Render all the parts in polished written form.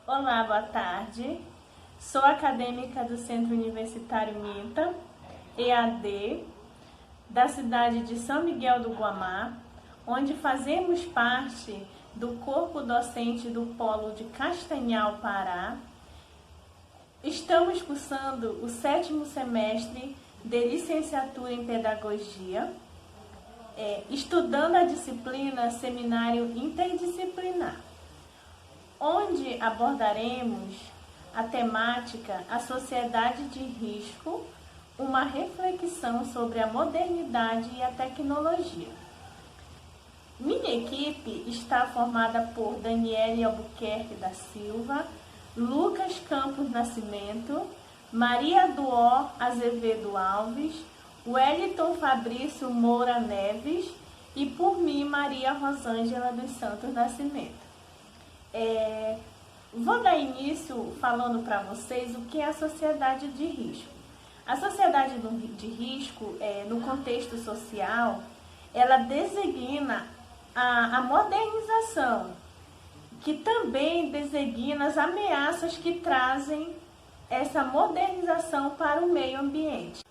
Olá, boa tarde. Sou acadêmica do Centro Universitário Minta, EAD, da cidade de São Miguel do Guamá, onde fazemos parte do corpo docente do Polo de Castanhal, Pará. Estamos cursando o 7º semestre de licenciatura em Pedagogia, estudando a disciplina Seminário Interdisciplinar, onde abordaremos a temática A Sociedade de Risco, uma reflexão sobre a modernidade e a tecnologia. Minha equipe está formada por Daniele Albuquerque da Silva, Lucas Campos Nascimento, Maria Duó Azevedo Alves, Wellington Fabrício Moura Neves e por mim, Maria Rosângela dos Santos Nascimento. Vou dar início falando para vocês o que é a sociedade de risco. A sociedade de risco, no contexto social, ela designa a modernização, que também designa as ameaças que trazem essa modernização para o meio ambiente.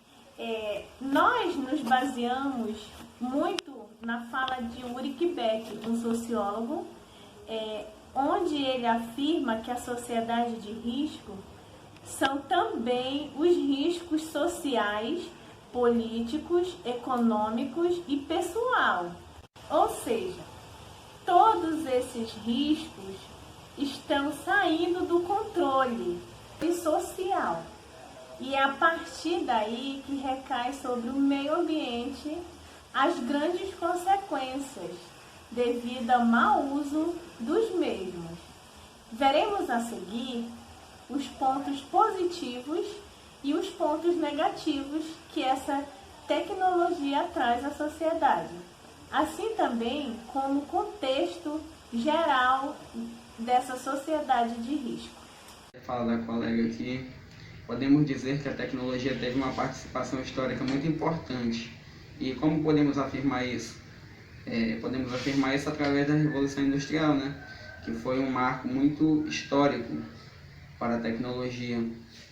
Nós nos baseamos muito na fala de Ulrich Beck, um sociólogo, onde ele afirma que a sociedade de risco são também os riscos sociais, políticos, econômicos e pessoal. Ou seja, todos esses riscos estão saindo do controle social. E é a partir daí que recai sobre o meio ambiente as grandes consequências devido ao mau uso dos mesmos. Veremos a seguir os pontos positivos e os pontos negativos que essa tecnologia traz à sociedade, assim também como o contexto geral dessa sociedade de risco. Fala da colega aqui, podemos dizer que a tecnologia teve uma participação histórica muito importante. E como podemos afirmar isso? Podemos afirmar isso através da Revolução Industrial, né? Que foi um marco muito histórico para a tecnologia.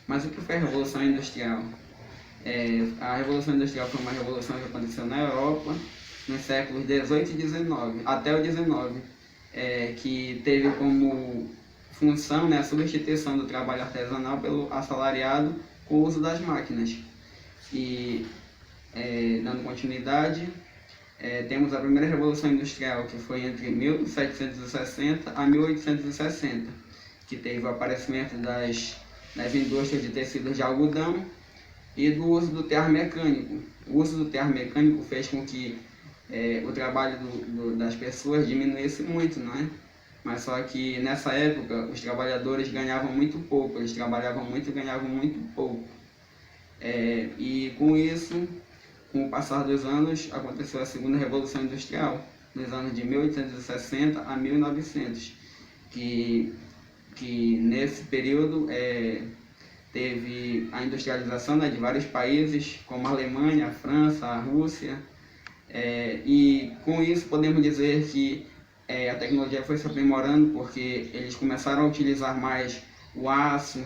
Mas o que foi a Revolução Industrial? A Revolução Industrial foi uma revolução que aconteceu na Europa nos séculos 18 e 19, até o 19, que teve como função, né, a substituição do trabalho artesanal pelo assalariado com o uso das máquinas. E, dando continuidade, temos a primeira Revolução Industrial, que foi entre 1760 a 1860, que teve o aparecimento das indústrias de tecidos de algodão e do uso do tear mecânico. O uso do tear mecânico fez com que o trabalho das pessoas diminuísse muito, não é? Mas só que nessa época os trabalhadores ganhavam muito pouco, eles trabalhavam muito e ganhavam muito pouco. E com isso, com o passar dos anos, aconteceu a segunda Revolução Industrial, nos anos de 1860 a 1900, que nesse período teve a industrialização, né, de vários países, como a Alemanha, a França, a Rússia, e com isso podemos dizer que a tecnologia foi se aprimorando porque eles começaram a utilizar mais o aço,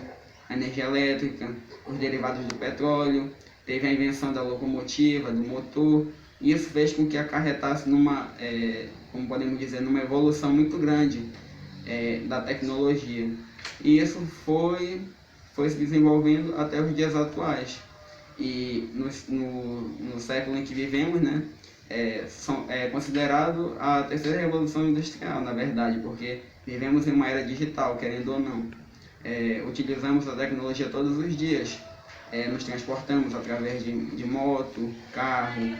a energia elétrica, os derivados do petróleo, teve a invenção da locomotiva, do motor, e isso fez com que acarretasse como podemos dizer, numa evolução muito grande da tecnologia. E isso foi se desenvolvendo até os dias atuais. E no século em que vivemos, né, é considerado a terceira revolução industrial, na verdade, porque vivemos em uma era digital, querendo ou não. Utilizamos a tecnologia todos os dias, nos transportamos através de moto, carro.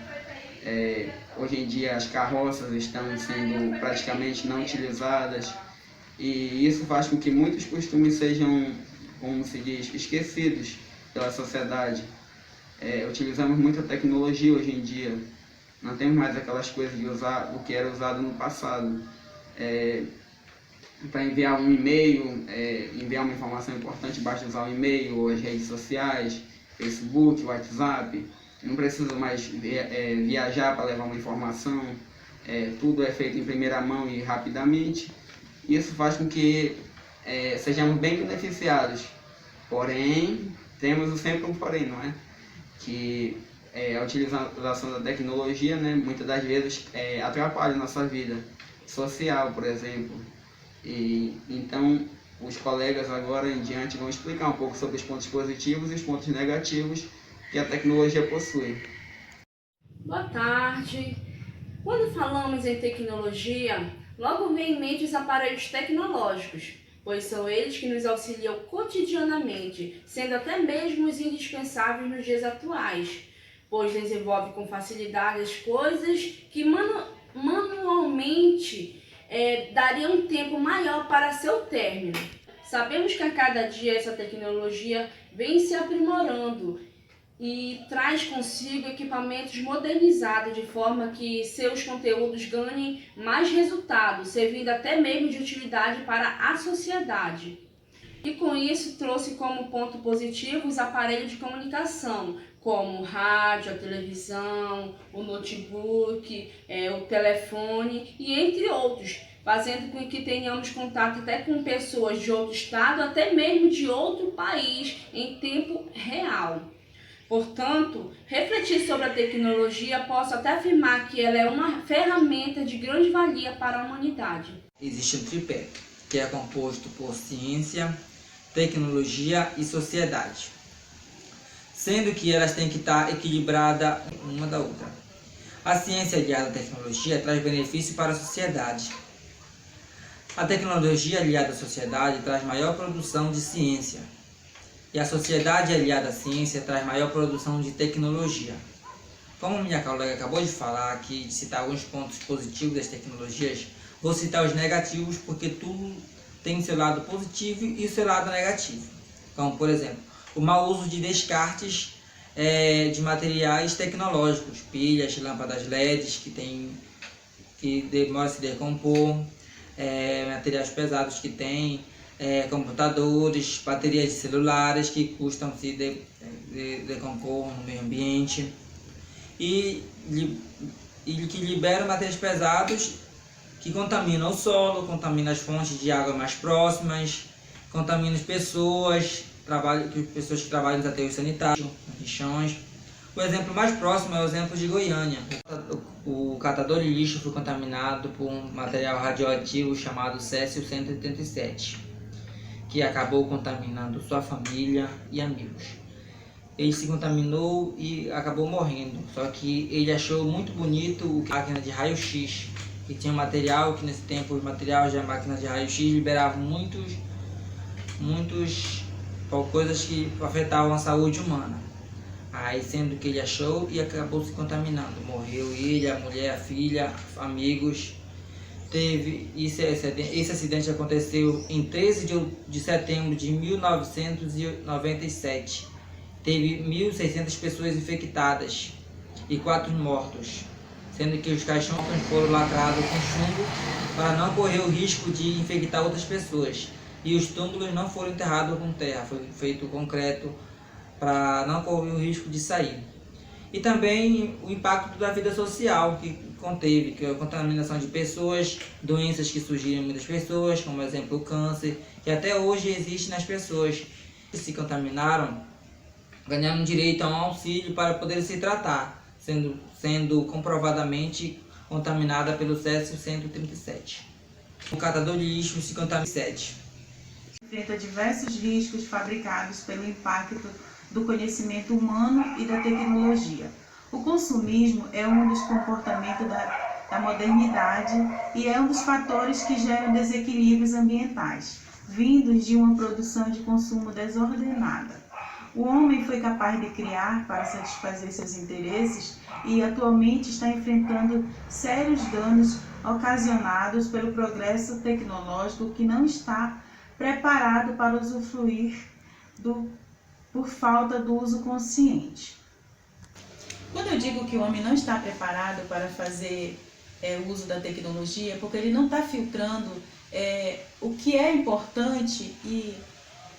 Hoje em dia as carroças estão sendo praticamente não utilizadas, e isso faz com que muitos costumes sejam, como se diz, esquecidos pela sociedade. Utilizamos muita tecnologia hoje em dia, não temos mais aquelas coisas de usar o que era usado no passado. Para enviar um e-mail, enviar uma informação importante, basta usar o e-mail ou as redes sociais, Facebook, WhatsApp. Não precisa mais viajar para levar uma informação, tudo é feito em primeira mão e rapidamente. Isso faz com que sejamos bem beneficiados. Porém, temos sempre um porém, não é? Que a utilização da tecnologia, né, muitas das vezes atrapalha a nossa vida social, por exemplo. E então os colegas agora em diante vão explicar um pouco sobre os pontos positivos e os pontos negativos que a tecnologia possui. Boa tarde. Quando falamos em tecnologia, logo vem em mente os aparelhos tecnológicos, pois são eles que nos auxiliam cotidianamente, sendo até mesmo os indispensáveis nos dias atuais, pois desenvolve com facilidade as coisas que manualmente daria um tempo maior para seu término. Sabemos que a cada dia essa tecnologia vem se aprimorando e traz consigo equipamentos modernizados de forma que seus conteúdos ganhem mais resultado, servindo até mesmo de utilidade para a sociedade. E com isso trouxe como ponto positivo os aparelhos de comunicação, como o rádio, a televisão, o notebook, o telefone e entre outros, fazendo com que tenhamos contato até com pessoas de outro estado, até mesmo de outro país, em tempo real. Portanto, refletir sobre a tecnologia, posso até afirmar que ela é uma ferramenta de grande valia para a humanidade. Existe um tripé, que é composto por ciência, tecnologia e sociedade, sendo que elas têm que estar equilibradas uma da outra. A ciência aliada à tecnologia traz benefício para a sociedade. A tecnologia aliada à sociedade traz maior produção de ciência. E a sociedade aliada à ciência traz maior produção de tecnologia. Como minha colega acabou de falar aqui, de citar alguns pontos positivos das tecnologias, vou citar os negativos porque tudo tem o seu lado positivo e o seu lado negativo. Como, por exemplo, o mau uso de descartes de materiais tecnológicos, pilhas, lâmpadas LEDs que demoram a se decompor, materiais pesados que tem, computadores, baterias de celulares que custam se decompor no meio ambiente e que liberam materiais pesados que contaminam o solo, contaminam as fontes de água mais próximas, contaminam as pessoas que trabalham nos aterros sanitários, nos lixões. O exemplo mais próximo é o exemplo de Goiânia. O catador de lixo foi contaminado por um material radioativo chamado Césio-137, que acabou contaminando sua família e amigos. Ele se contaminou e acabou morrendo, só que ele achou muito bonito a máquina de raio-x, que tinha um material que nesse tempo os materiais da máquina de raio-x liberavam muitas coisas que afetavam a saúde humana. Aí sendo que ele achou e acabou se contaminando, morreu ele, a mulher, a filha, amigos. Esse acidente aconteceu em 13 de setembro de 1997. Teve 1.600 pessoas infectadas e 4 mortos, sendo que os caixões foram lacrados com chumbo para não correr o risco de infectar outras pessoas. E os túmulos não foram enterrados com terra, foi feito concreto para não correr o risco de sair. E também o impacto da vida social que conteve, que é a contaminação de pessoas, doenças que surgiram em muitas pessoas, como por exemplo o câncer, que até hoje existe nas pessoas que se contaminaram, ganharam direito a um auxílio para poder se tratar, sendo comprovadamente contaminada pelo Césio-137. O catador de lixo se contamina. Enfrenta diversos riscos fabricados pelo impacto do conhecimento humano e da tecnologia. O consumismo é um dos comportamentos da modernidade e é um dos fatores que geram desequilíbrios ambientais, vindos de uma produção de consumo desordenada. O homem foi capaz de criar para satisfazer seus interesses e atualmente está enfrentando sérios danos ocasionados pelo progresso tecnológico que não está preparado para usufruir por falta do uso consciente. Quando eu digo que o homem não está preparado para fazer o uso da tecnologia, é porque ele não está filtrando o que é importante e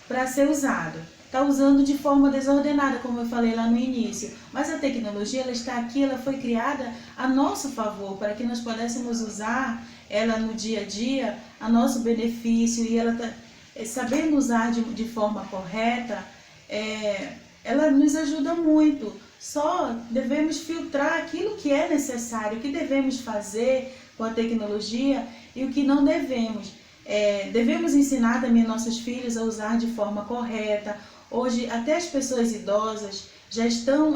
para ser usado. Está usando de forma desordenada, como eu falei lá no início. Mas a tecnologia, ela está aqui, ela foi criada a nosso favor, para que nós pudéssemos usar ela no dia a dia, a nosso benefício, e ela sabendo usar de forma correta, ela nos ajuda muito. Só devemos filtrar aquilo que é necessário, o que devemos fazer com a tecnologia e o que não devemos. Devemos ensinar também nossos filhos a usar de forma correta. Hoje, até as pessoas idosas já estão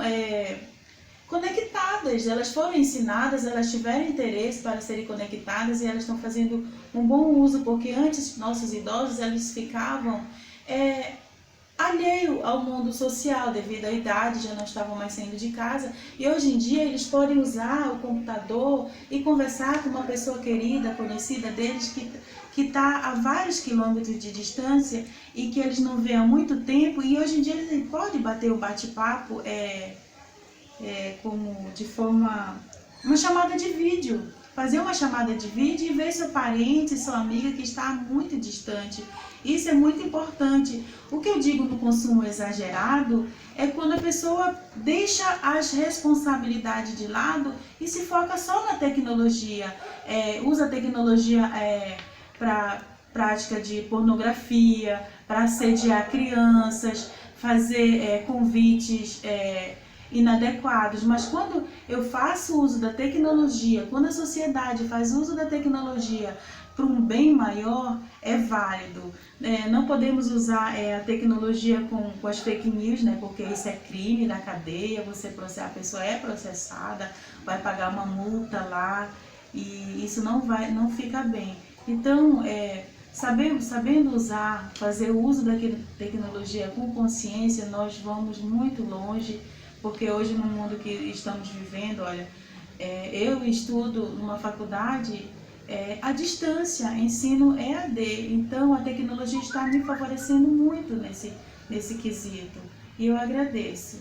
conectadas, elas foram ensinadas, elas tiveram interesse para serem conectadas e elas estão fazendo um bom uso, porque antes nossos idosos eles ficavam alheio ao mundo social devido à idade, já não estavam mais saindo de casa, e hoje em dia eles podem usar o computador e conversar com uma pessoa querida, conhecida deles que está a vários quilômetros de distância e que eles não veem há muito tempo, e hoje em dia eles podem bater um bate-papo como de forma, uma chamada de vídeo, fazer uma chamada de vídeo e ver seu parente, sua amiga que está muito distante. Isso é muito importante. O que eu digo no consumo exagerado é quando a pessoa deixa as responsabilidades de lado e se foca só na tecnologia, usa a tecnologia para prática de pornografia, para assediar crianças, fazer convites inadequados. Mas quando eu faço uso da tecnologia, quando a sociedade faz uso da tecnologia para um bem maior, é válido. Não podemos usar a tecnologia com as fake news, né? Porque isso é crime da cadeia, a pessoa é processada, vai pagar uma multa lá e isso não fica bem. Então, sabendo usar, fazer o uso da tecnologia com consciência, nós vamos muito longe, porque hoje no mundo que estamos vivendo, olha, eu estudo numa faculdade à distância, ensino EAD, então a tecnologia está me favorecendo muito nesse quesito, e eu agradeço.